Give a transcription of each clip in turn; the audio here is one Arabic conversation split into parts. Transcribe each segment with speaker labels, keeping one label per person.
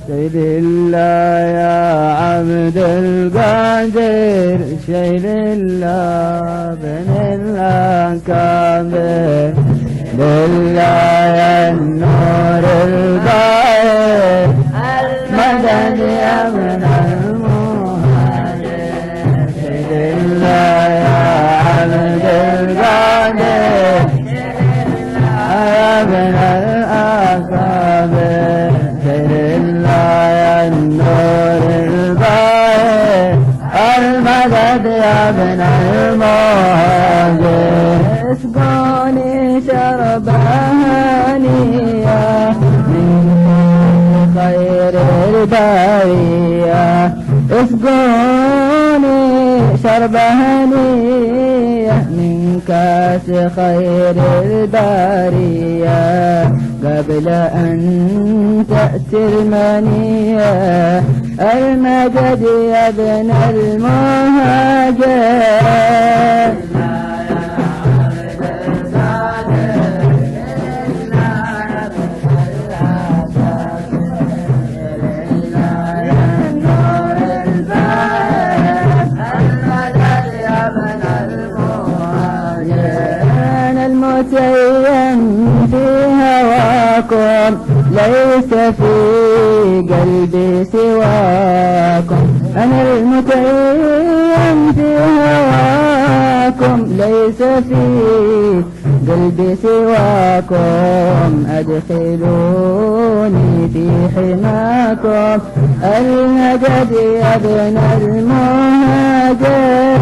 Speaker 1: شيل الله يا عبد القادر شيل الله بن الأكابر لله يا النور الباهر المدد يا من المهاجر شيل الله يا عبد القادر يا بن الأكابر شيل الله يا النور الباهر المدد يا بن المهاجر اسقوني شرب هنية من خير البرية اسقوني شرب هنية من كاس خير البرية قبل أن تأتي المنية المدد يا ابن المهاجر المتيم في هواكم ليس في قلبي سواكم أنا المتيم في هواكم ليس في قلبي سواكم أدخلوني في حماكم المجد يا ابن المهاجر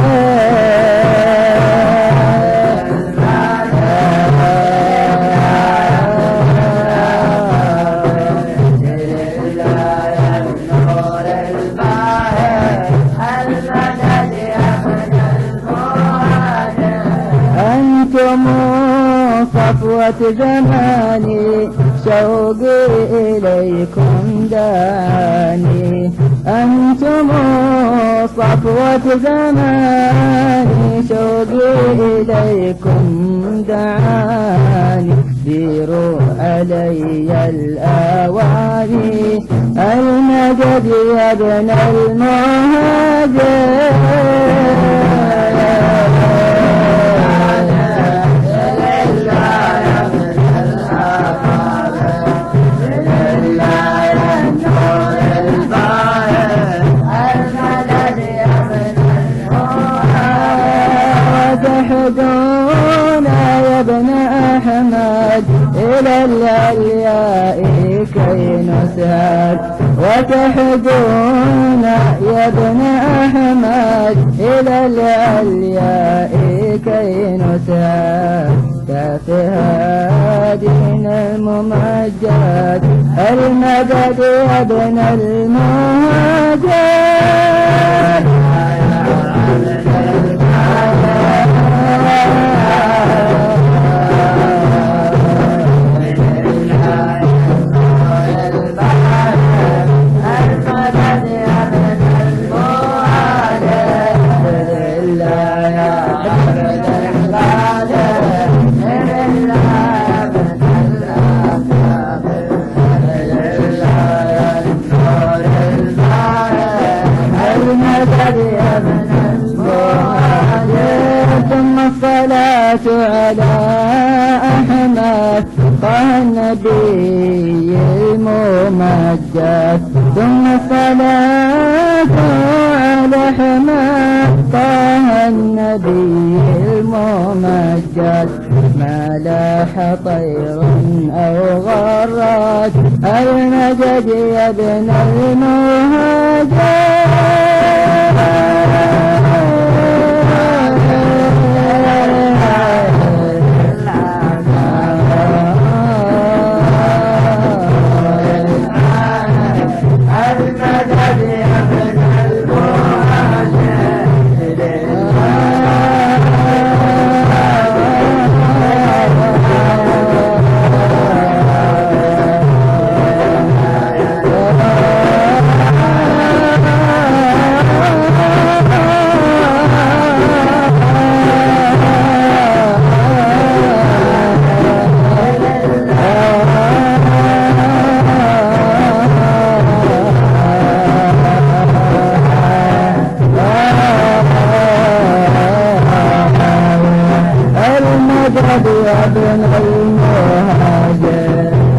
Speaker 1: أنتم صفوة زماني شوقي إليكم داني أنتم صفوة زماني شوقي إليكم دعاني ديروا علي الأواني المجد يا ابن المهاجر وتحدونا يا ابن أحمد إلى العلياء كي نسعد وتحدونا يا ابن أحمد إلى العلياء كي نسعد كافهادين الممجد المدد يا ابن المهاجر ثم الصلاة على أحمد طه النبي الممجد ثم الصلاة على أحمد طه النبي الممجد ما لاح طير أو غرد المجد يا ابن المهاجر المجد يا ابن المهند